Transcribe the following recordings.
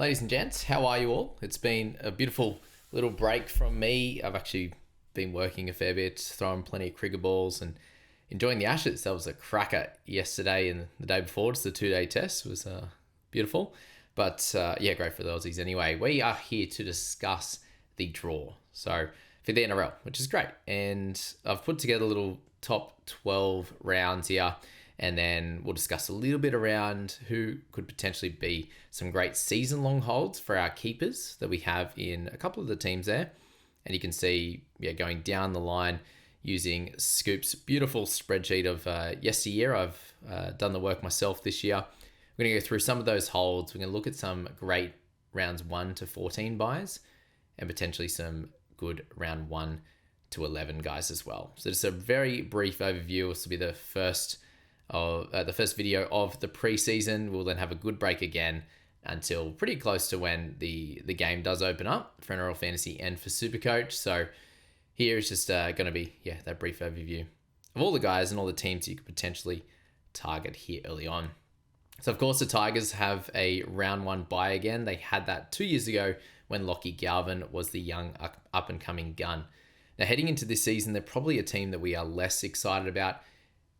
Ladies and gents, how are you all? It's been a beautiful little break from me. I've actually been working a fair bit, throwing plenty of cricket balls and enjoying the Ashes. That was a cracker yesterday and the day before. It's the 2-day test. It was beautiful. But great for the Aussies anyway. We are here to discuss the draw. So for the NRL, which is great. And I've put together a little top 12 rounds here. And then we'll discuss a little bit around who could potentially be some great season-long holds for our keepers that we have in a couple of the teams there. And you can see, going down the line using Scoop's beautiful spreadsheet of yesteryear. I've done the work myself this year. We're going to go through some of those holds. We're going to look at some great rounds 1 to 14 buys and potentially some good round 1 to 11 guys as well. So just a very brief overview. This will be the first video of the preseason. We'll then have a good break again until pretty close to when the game does open up for NRL Fantasy and for Supercoach. So here is just going to be that brief overview of all the guys and all the teams you could potentially target here early on. So of course the Tigers have a round 1 bye again. They had that 2 years ago when Lockie Galvin was the young up and coming gun. Now heading into this season, they're probably a team that we are less excited about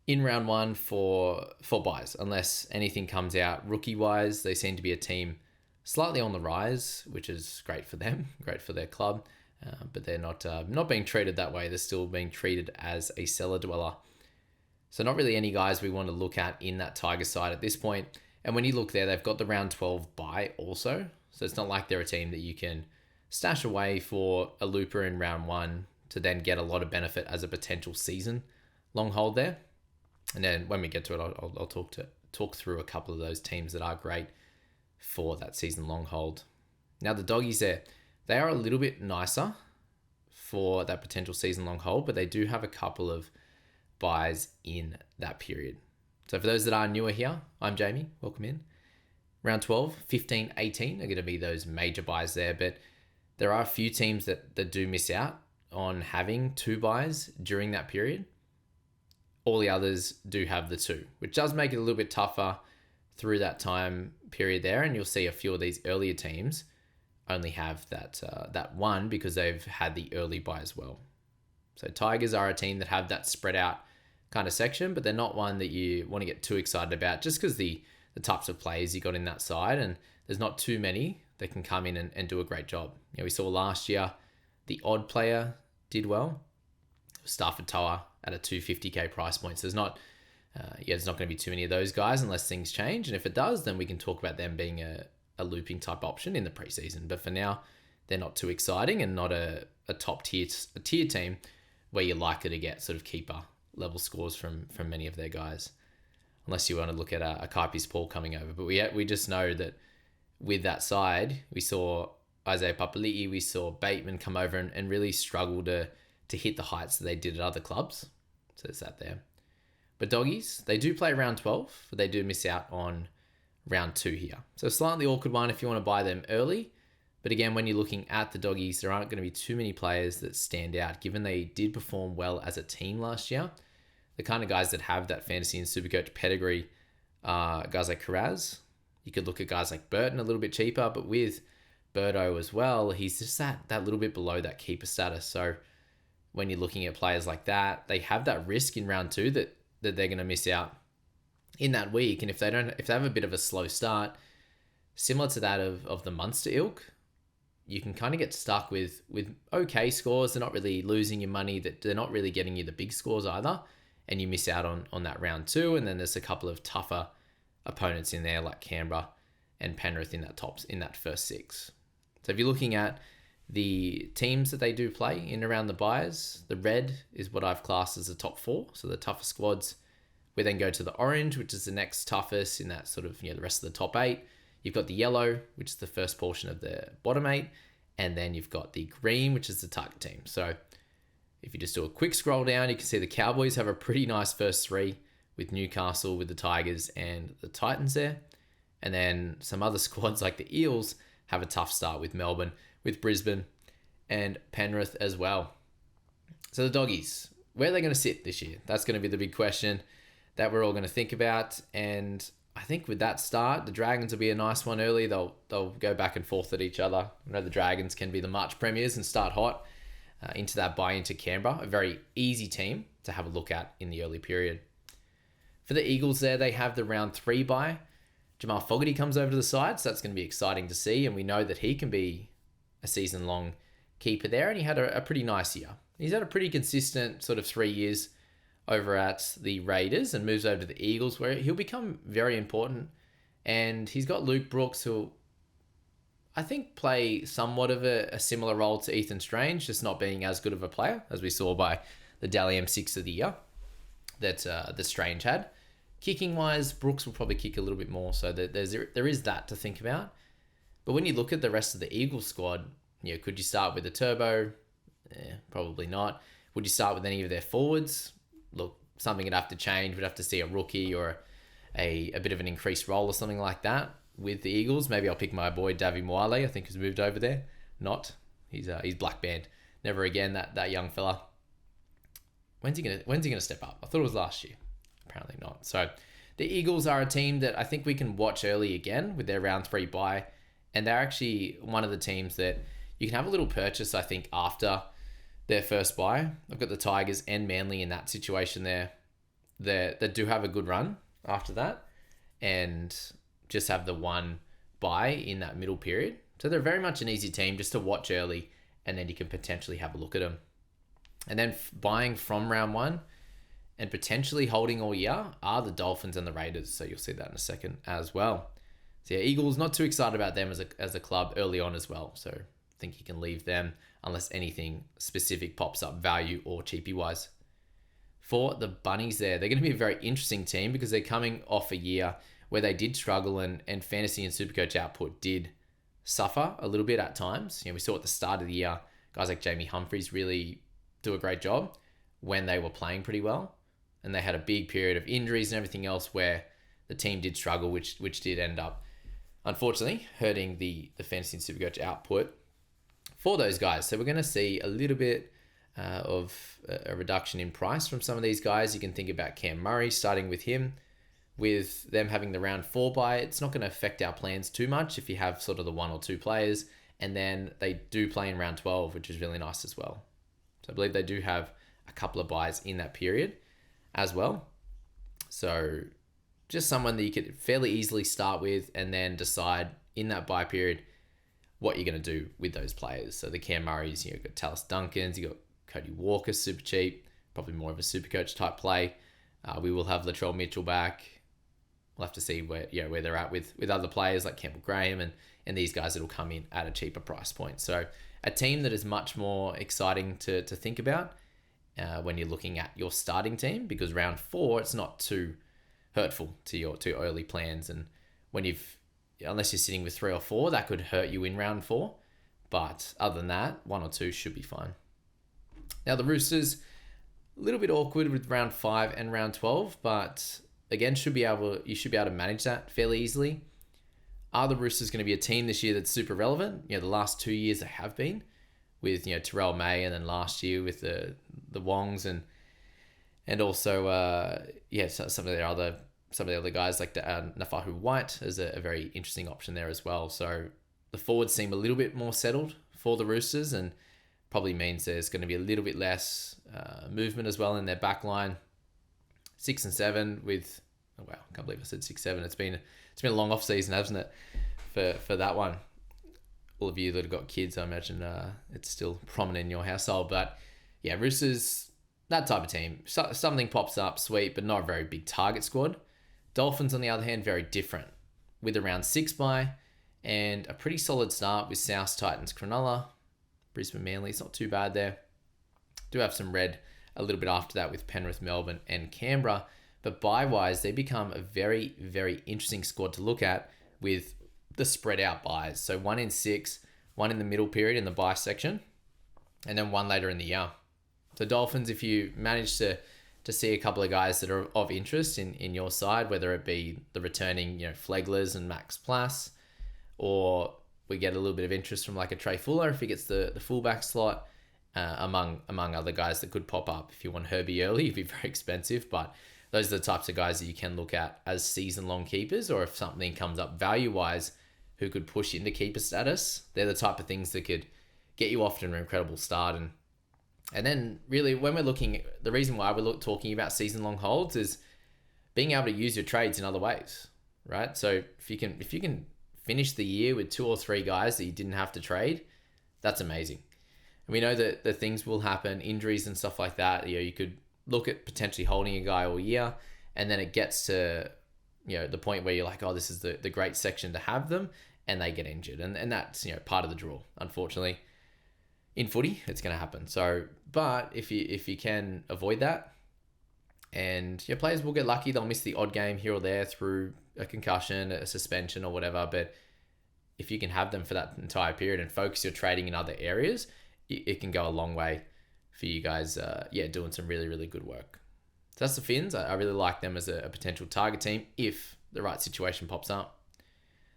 in round 1 for buys, unless anything comes out rookie-wise. They seem to be a team slightly on the rise, which is great for them, great for their club, but they're not being treated that way. They're still being treated as a cellar dweller. So not really any guys we want to look at in that Tiger side at this point. And when you look there, they've got the round 12 bye also. So it's not like they're a team that you can stash away for a looper in round 1 to then get a lot of benefit as a potential season long hold there. And then when we get to it, I'll talk through a couple of those teams that are great for that season long hold. Now the doggies there, they are a little bit nicer for that potential season long hold, but they do have a couple of buys in that period. So for those that are newer here, I'm Jamie, welcome in. Round 12, 15, 18 are going to be those major buys there, but there are a few teams that do miss out on having 2 buys during that period. All the others do have the 2, which does make it a little bit tougher through that time period there. And you'll see a few of these earlier teams only have that 1 because they've had the early buy as well. So Tigers are a team that have that spread out kind of section, but they're not one that you want to get too excited about just because the types of players you got in that side, and there's not too many that can come in and do a great job. We saw last year the odd player did well. Stafford Toa at a 250k price point. So there's not going to be too many of those guys unless things change. And if it does, then we can talk about them being a looping type option in the preseason. But for now, they're not too exciting and not a top tier team where you're likely to get sort of keeper level scores from many of their guys, unless you want to look at a Kaipi's Paul coming over. But we just know that with that side, we saw Isaiah Papali'i, we saw Bateman come over and really struggle to hit the heights that they did at other clubs. So there's that there. But doggies, they do play round 12, but they do miss out on round 2 here. So a slightly awkward one if you want to buy them early. But again, when you're looking at the doggies, there aren't going to be too many players that stand out, given they did perform well as a team last year. The kind of guys that have that fantasy and supercoach pedigree are guys like Karaz. You could look at guys like Burton a little bit cheaper, but with Birdo as well, he's just that little bit below that keeper status. So when you're looking at players like that, they have that risk in round 2 that they're going to miss out in that week. And if they have a bit of a slow start, similar to that of the Munster ilk, you can kind of get stuck with okay scores. They're not really losing your money, that they're not really getting you the big scores either. And you miss out on that round 2. And then there's a couple of tougher opponents in there like Canberra and Penrith in that first 6. So if you're looking at the teams that they do play in around the buys, the red is what I've classed as the top 4. So the toughest squads. We then go to the orange, which is the next toughest in that sort of, the rest of the top 8. You've got the yellow, which is the first portion of the bottom 8. And then you've got the green, which is the target team. So if you just do a quick scroll down, you can see the Cowboys have a pretty nice first 3 with Newcastle, with the Tigers and the Titans there. And then some other squads like the Eels have a tough start with Melbourne, with Brisbane and Penrith as well. So the doggies, where are they going to sit this year? That's going to be the big question that we're all going to think about. And I think with that start, the Dragons will be a nice one early. They'll go back and forth at each other. I know the Dragons can be the March premiers and start hot into that bye into Canberra. A very easy team to have a look at in the early period. For the Eagles there, they have the round 3 bye. Jamal Fogarty comes over to the side, so that's going to be exciting to see. And we know that he can be a season-long keeper there, and he had a pretty nice year. He's had a pretty consistent sort of 3 years over at the Raiders and moves over to the Eagles, where he'll become very important. And he's got Luke Brooks, who I think play somewhat of a similar role to Ethan Strange, just not being as good of a player, as we saw by the Dally M6 of the year that Strange had. Kicking wise, Brooks will probably kick a little bit more, so there is that to think about. But when you look at the rest of the Eagles squad, could you start with a Turbo? Probably not. Would you start with any of their forwards? Look, something would have to change. We'd have to see a rookie or a bit of an increased role or something like that with the Eagles. Maybe I'll pick my boy Davy Moale, I think, who's moved over there. Not. He's black banned. Never again, that young fella. When's he gonna step up? I thought it was last year. Apparently not. So the Eagles are a team that I think we can watch early again with their round 3 bye. And they're actually one of the teams that you can have a little purchase, I think, after their first bye. I've got the Tigers and Manly in that situation there. That do have a good run after that. And just have the one bye in that middle period. So they're very much an easy team just to watch early. And then you can potentially have a look at them. And then buying from round 1 and potentially holding all year are the Dolphins and the Raiders. So you'll see that in a second as well. So yeah, Eagles, not too excited about them as a club early on as well. So I think you can leave them unless anything specific pops up value or cheapy wise. For the Bunnies there, they're going to be a very interesting team because they're coming off a year where they did struggle and fantasy and supercoach output did suffer a little bit at times. We saw at the start of the year, guys like Jamie Humphries really do a great job when they were playing pretty well. And they had a big period of injuries and everything else where the team did struggle, which did end up, unfortunately, hurting the fantasy and supercoach output for those guys. So we're going to see a little bit of a reduction in price from some of these guys. You can think about Cam Murray, starting with him. With them having the round 4 bye, it's not going to affect our plans too much if you have sort of the 1 or 2 players. And then they do play in round 12, which is really nice as well. So I believe they do have a couple of buys in that period as well. So just someone that you could fairly easily start with and then decide in that buy period what you're going to do with those players. So the Cam Murrays, you've got Tallis Duncans, you've got Cody Walker, super cheap, probably more of a super coach type play. We will have Latrell Mitchell back. We'll have to see where they're at with other players like Campbell Graham and these guys that will come in at a cheaper price point. So a team that is much more exciting to think about when you're looking at your starting team, because round 4, it's not too hurtful to your early plans. And when unless you're sitting with 3 or 4, that could hurt you in round 4. But other than that, 1 or 2 should be fine. Now the Roosters, a little bit awkward with round 5 and round 12, but again, you should be able to manage that fairly easily. Are the Roosters going to be a team this year that's super relevant? The last 2 years they have been, with Terrell May, and then last year with the Wongs and also some of the other guys like Nafahu White is a very interesting option there as well. So the forwards seem a little bit more settled for the Roosters, and probably means there's going to be a little bit less movement as well in their back line. 6 and 7 with, oh wow, I can't believe I said 6-7. It's been a long off season, hasn't it, for that one. All of you that have got kids, I imagine it's still prominent in your household. But yeah, Roosters, that type of team. Something pops up, sweet, but not a very big target squad. Dolphins, on the other hand, very different, with a round 6 bye and a pretty solid start with South Titans, Cronulla, Brisbane, Manly. It's not too bad there. Do have some red a little bit after that with Penrith, Melbourne, and Canberra. But bye-wise, they become a very, very interesting squad to look at with the spread out buys. So 1 in 6, 1 in the middle period in the buy section, and then 1 later in the year. So Dolphins, if you manage to see a couple of guys that are of interest in your side, whether it be the returning Fleglers and Max Plass, or we get a little bit of interest from like a Trey Fuller if he gets the fullback slot, among other guys that could pop up. If you want Herbie early, it'd be very expensive, but those are the types of guys that you can look at as season-long keepers, or if something comes up value-wise who could push into keeper status, they're the type of things that could get you off to an incredible start. And then really when we're looking, the reason why we're talking about season-long holds is being able to use your trades in other ways, right? So if you can finish the year with 2 or 3 guys that you didn't have to trade, that's amazing. And we know that the things will happen, injuries and stuff like that. You could look at potentially holding a guy all year, and then it gets to the point where you're like, oh, this is the great section to have them, and they get injured, and that's part of the draw. Unfortunately, in footy, it's going to happen. So, but if you can avoid that, and your players will get lucky, they'll miss the odd game here or there through a concussion, a suspension, or whatever. But if you can have them for that entire period and focus your trading in other areas, it can go a long way for you guys. Doing some really, really good work. So that's the Finns. I really like them as a potential target team if the right situation pops up.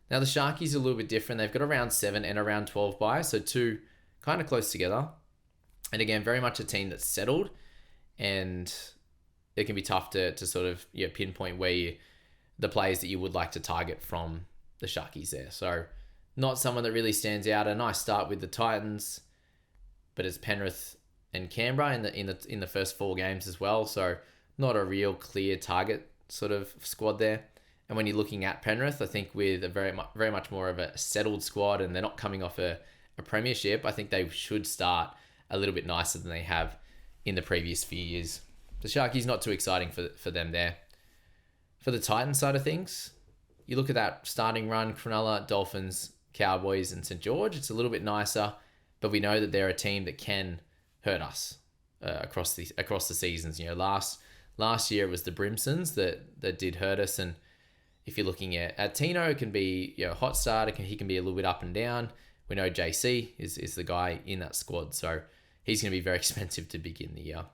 Now the Sharkies are a little bit different. They've got around 7 and around 12 buys, so 2 kind of close together. And again, very much a team that's settled, and it can be tough to sort of pinpoint where the players that you would like to target from the Sharkies there. So not someone that really stands out. A nice start with the Titans, but it's Penrith and Canberra in the first 4 games as well. So not a real clear target sort of squad there. And when you're looking at Penrith, I think with a very much more of a settled squad, and they're not coming off a premiership, I think they should start a little bit nicer than they have in the previous few years. The Sharkies, not too exciting for them there. For the Titans side of things, you look at that starting run, Cronulla, Dolphins, Cowboys, and St. George, it's a little bit nicer, but we know that they're a team that can hurt us across the seasons. Last year it was the Brimsons that did hurt us, and if you're looking at Tino, it can be a hot start. He can be a little bit up and down. We know JC is the guy in that squad, so he's going to be very expensive to begin the year.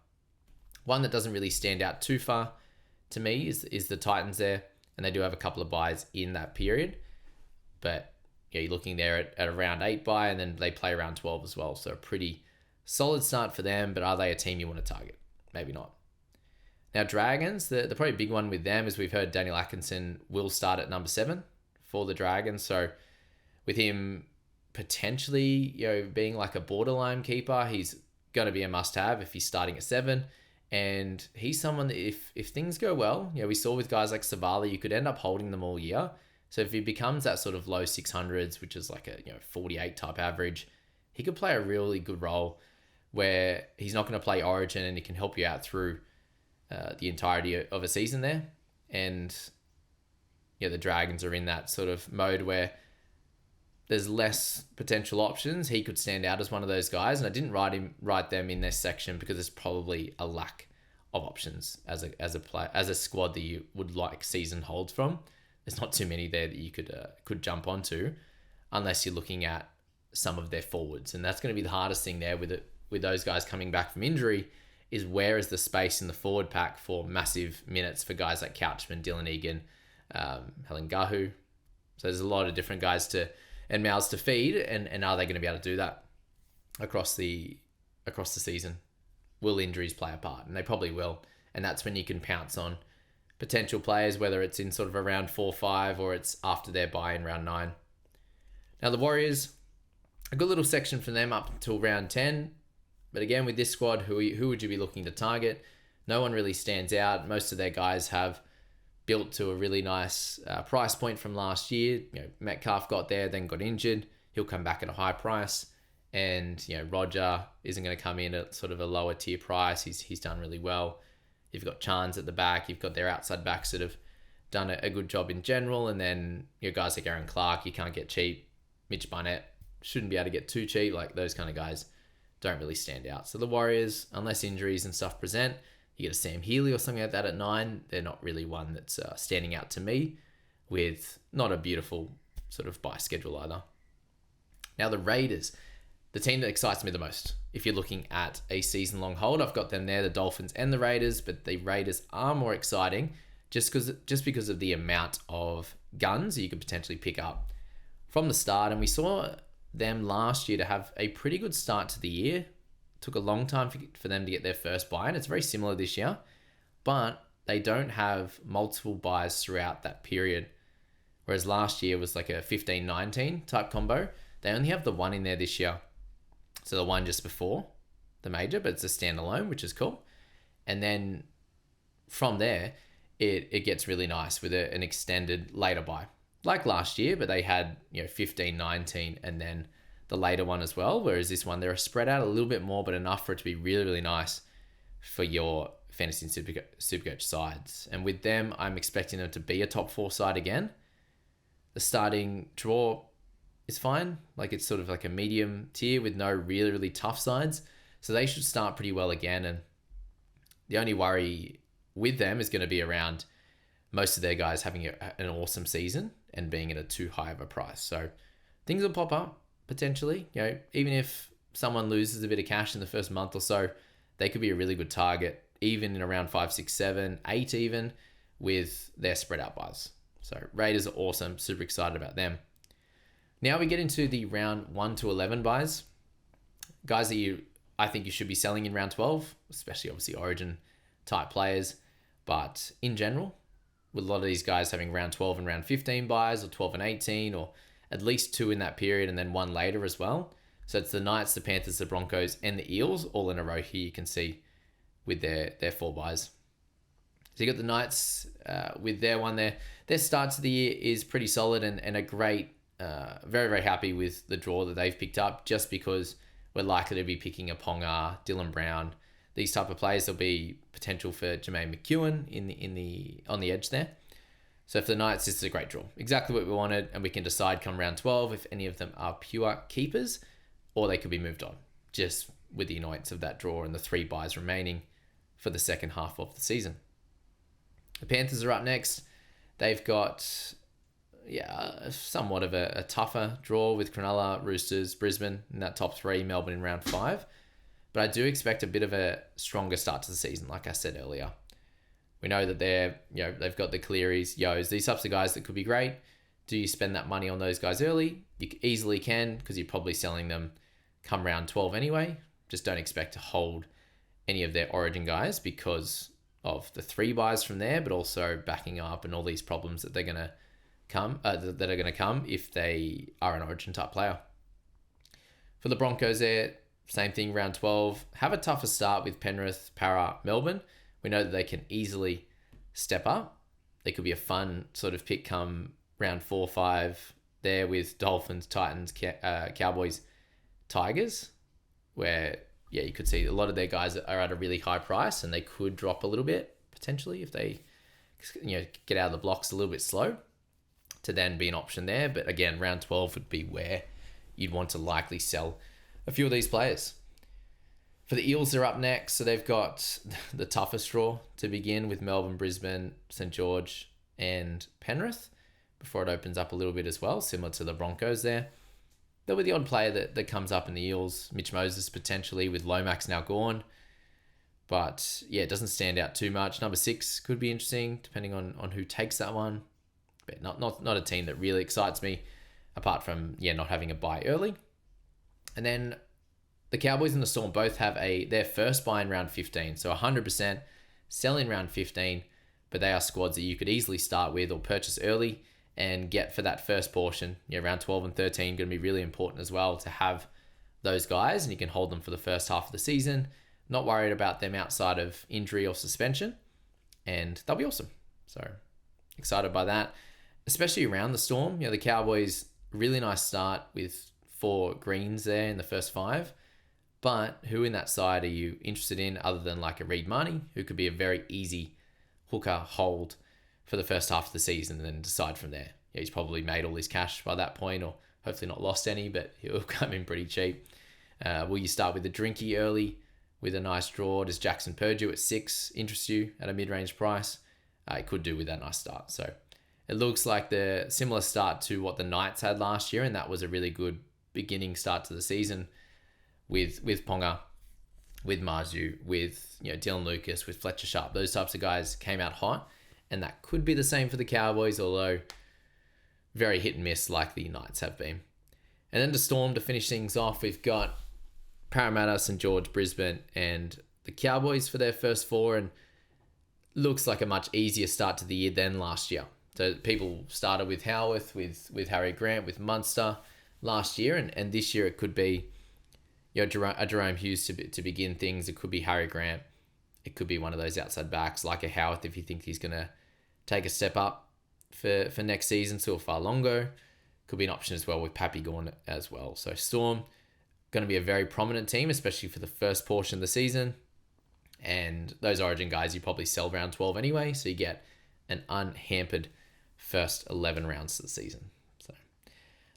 One that doesn't really stand out too far to me is the Titans there, and they do have a couple of buys in that period, but you're looking there at around 8 buy, and then they play around 12 as well, so a pretty solid start for them. But are they a team you want to target? Maybe not. Now Dragons, the probably big one with them is we've heard Daniel Atkinson will start at number 7 for the Dragons, so with him potentially being like a borderline keeper, he's going to be a must-have if he's starting at 7. And he's someone that if things go well, we saw with guys like Savala, you could end up holding them all year. So if he becomes that sort of low 600s, which is like a 48 type average, he could play a really good role where he's not going to play Origin, and he can help you out through the entirety of a season there. And the Dragons are in that sort of mode where there's less potential options. He could stand out as one of those guys, and I didn't write them in this section because there's probably a lack of options as a squad that you would like season holds from. There's not too many there that you could jump onto, unless you're looking at some of their forwards, and that's going to be the hardest thing there with those guys coming back from injury. Is where is the space in the forward pack for massive minutes for guys like Couchman, Dylan Egan, Helen Gahu. So there's a lot of different guys and mouths to feed, and are they going to be able to do that across the season? Will injuries play a part? And they probably will. And that's when you can pounce on potential players, whether it's in sort of around 4-5 or it's after their bye in round 9. Now the Warriors, a good little section for them up until round 10. But again, with this squad, who would you be looking to target? No one really stands out. Most of their guys have built to a really nice price point from last year. Metcalf got there, then got injured. He'll come back at a high price. And, Roger isn't going to come in at sort of a lower tier price. He's done really well. You've got Chans at the back. You've got their outside backs that have done a good job in general. And then your guys like Aaron Clark, you can't get cheap. Mitch Barnett shouldn't be able to get too cheap. Like those kind of guys don't really stand out. So the Warriors, unless injuries and stuff present, you get a Sam Healy or something like that at 9. They're not really one that's standing out to me, with not a beautiful sort of buy schedule either. Now the Raiders, the team that excites me the most. If you're looking at a season-long hold, I've got them there, the Dolphins and the Raiders, but the Raiders are more exciting just because of the amount of guns you could potentially pick up from the start. And we saw them last year to have a pretty good start to the year. Took a long time for them to get their first buy, and it's very similar this year. But they don't have multiple buys throughout that period. Whereas last year was like a 15-19 type combo. They only have the one in there this year. So the one just before the major, but it's a standalone, which is cool. And then from there, it gets really nice with an extended later buy. Like last year, but they had 15-19 and then the later one as well. Whereas this one, they're spread out a little bit more, but enough for it to be really, really nice for your fantasy and supercoach sides. And with them, I'm expecting them to be a top 4 side again. The starting draw is fine. Like it's sort of like a medium tier with no really, really tough sides. So they should start pretty well again. And the only worry with them is going to be around most of their guys having an awesome season and being at a too high of a price. So things will pop up potentially. Even if someone loses a bit of cash in the first month or so, they could be a really good target, even in around 5, 6, 7, 8 even, with their spread out buys. So Raiders are awesome. Super excited about them. Now we get into the round 1 to 11 buys. Guys that I think you should be selling in round 12, especially obviously Origin type players. But in general, with a lot of these guys having round 12 and round 15 buys, or 12 and 18, or at least 2 in that period and then 1 later as well. So it's the Knights, the Panthers, the Broncos, and the Eels all in a row here, you can see, with their 4 buys. So you got the Knights with their one there. Their start to the year is pretty solid and a great, very, very happy with the draw that they've picked up, just because we're likely to be picking a Ponga, Dylan Brown, these type of players. There'll be potential for Jermaine McEwen on the edge there. So for the Knights, this is a great draw. Exactly what we wanted, and we can decide come round 12 if any of them are pure keepers or they could be moved on, just with the annoyance of that draw and the 3 buys remaining for the second half of the season. The Panthers are up next. They've got somewhat of a tougher draw with Cronulla, Roosters, Brisbane in that top 3, Melbourne in round 5. But I do expect a bit of a stronger start to the season, like I said earlier. We know that they've got the Clearys, Yos, these types of guys that could be great. Do you spend that money on those guys early? You easily can, because you're probably selling them come round 12 anyway. Just don't expect to hold any of their Origin guys because of the 3 buys from there, but also backing up and all these problems that they're going to come if they are an Origin type player. For the Broncos there, same thing, round 12. Have a tougher start with Penrith, Para, Melbourne. We know that they can easily step up. They could be a fun sort of pick come round 4, 5 there with Dolphins, Titans, Cowboys, Tigers, where you could see a lot of their guys are at a really high price and they could drop a little bit potentially if they get out of the blocks a little bit slow to then be an option there. But again, round 12 would be where you'd want to likely sell a few of these players. For the Eels, they're up next. So they've got the toughest draw to begin with Melbourne, Brisbane, St. George, and Penrith before it opens up a little bit as well, similar to the Broncos there. There'll be the odd player that comes up in the Eels. Mitch Moses potentially, with Lomax now gone. But it doesn't stand out too much. Number 6 could be interesting depending on who takes that one. But not a team that really excites me, apart from not having a bye early. And then the Cowboys and the Storm both have their first buy in round 15. So 100% sell in round 15, but they are squads that you could easily start with or purchase early and get for that first portion. Round 12 and 13 going to be really important as well to have those guys, and you can hold them for the first half of the season. Not worried about them outside of injury or suspension, and they'll be awesome. So excited by that, especially around the Storm. The Cowboys, really nice start with 4 greens there in the first 5. But who in that side are you interested in other than like a Reid Marnie, who could be a very easy hooker hold for the first half of the season and then decide from there? He's probably made all his cash by that point, or hopefully not lost any, but he'll come in pretty cheap. Will you start with a Drinky early with a nice draw? Does Jackson Purdue at 6 interest you at a mid-range price? It could do with that nice start. So it looks like the similar start to what the Knights had last year, and that was a really good beginning start to the season with Ponga, with Marzu, with Dylan Lucas, with Fletcher Sharp. Those types of guys came out hot, and that could be the same for the Cowboys, although very hit and miss like the Knights have been. And then the Storm to finish things off, we've got Parramatta, St. George, Brisbane, and the Cowboys for their first 4. And looks like a much easier start to the year than last year. So people started with Howarth, with Harry Grant, with Munster last year, and this year it could be Jerome Hughes to begin things. It could be Harry Grant. It could be one of those outside backs like a Howarth if you think he's going to take a step up for next season, so far longer. Could be an option as well with Pappy Gorn as well. So Storm, going to be a very prominent team, especially for the first portion of the season. And those Origin guys, you probably sell round 12 anyway, so you get an unhampered first 11 rounds of the season. So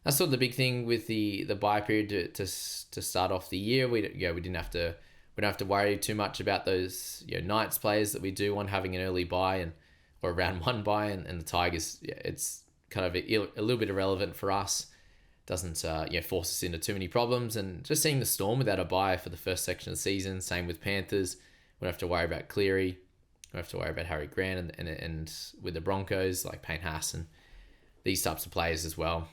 that's sort of the big thing with the bye period to start off the year. We don't have to worry too much about those Knights players that we do want having an early bye or a round 1 bye, and the Tigers, it's kind of a little bit irrelevant for us. Doesn't force us into too many problems. And just seeing the Storm without a bye for the first section of the season, same with Panthers. We don't have to worry about Cleary. We don't have to worry about Harry Grant and with the Broncos like Payne Haas and these types of players as well.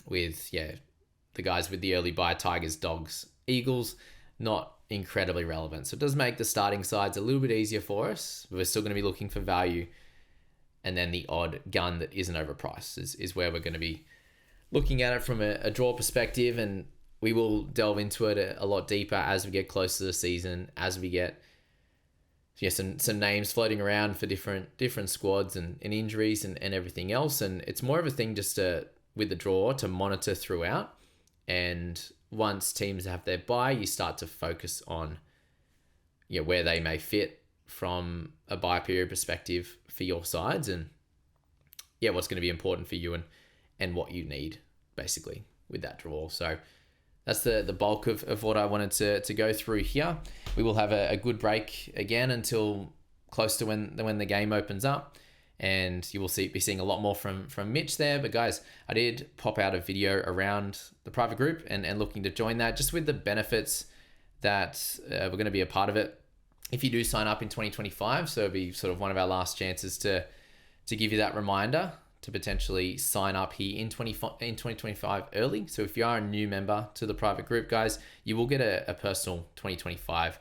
With the guys with the early bye, Tigers, Dogs, Eagles, not incredibly relevant. So it does make the starting sides a little bit easier for us. But we're still going to be looking for value. And then the odd gun that isn't overpriced is where we're going to be looking at it from a draw perspective. And we will delve into it a lot deeper as we get closer to the season, as we get some names floating around for different squads and injuries and everything else. And it's more of a thing just with the draw to monitor throughout. And once teams have their bye, you start to focus on where they may fit from a bye period perspective for your sides, and what's going to be important for you and what you need basically with that draw. So that's the bulk of what I wanted to go through here. We will have a good break again until close to when the game opens up, and you will be seeing a lot more from Mitch there. But guys, I did pop out a video around the private group and looking to join that, just with the benefits that we're going to be a part of it if you do sign up in 2025. So it'll be sort of one of our last chances to give you that reminder to potentially sign up here in 2025 early. So if you are a new member to the private group, guys, you will get a personal 2025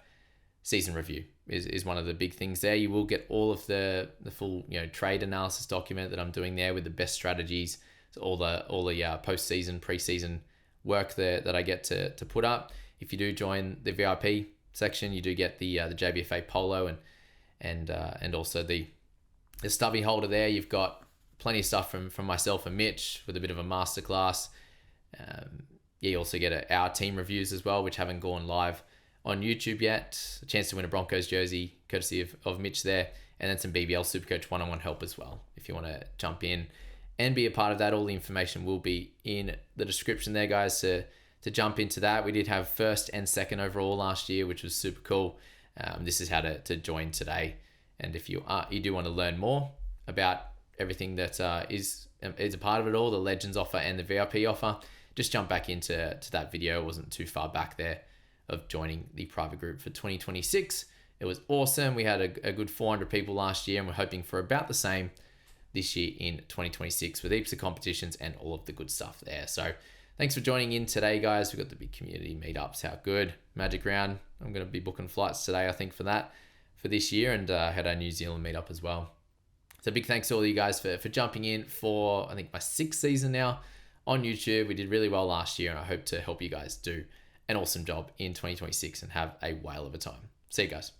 season review is one of the big things there. You will get all of the full trade analysis document that I'm doing there with the best strategies, so all the post-season, pre-season work there that I get to put up. If you do join the VIP section, you do get the JBFA polo and also the stubby holder there. You've got plenty of stuff from myself and Mitch with a bit of a masterclass. You also get our team reviews as well, which haven't gone live on YouTube yet. A chance to win a Broncos jersey, courtesy of Mitch there. And then some BBL Supercoach one-on-one help as well, if you want to jump in and be a part of that. All the information will be in the description there, guys, to jump into that. We did have first and second overall last year, which was super cool. This is how to join today. And if you do want to learn more about everything that is a part of it all, the Legends offer and the VIP offer, just jump back into that video. It wasn't too far back there of joining the private group for 2026. It was awesome. We had a good 400 people last year, and we're hoping for about the same this year in 2026 with heaps of competitions and all of the good stuff there. So thanks for joining in today, guys. We've got the big community meetups. How good. Magic Round. I'm going to be booking flights today, I think, for this year, and had our New Zealand meetup as well. So big thanks to all of you guys for jumping in for, I think, my 6th season now on YouTube. We did really well last year, and I hope to help you guys do an awesome job in 2026 and have a whale of a time. See you guys.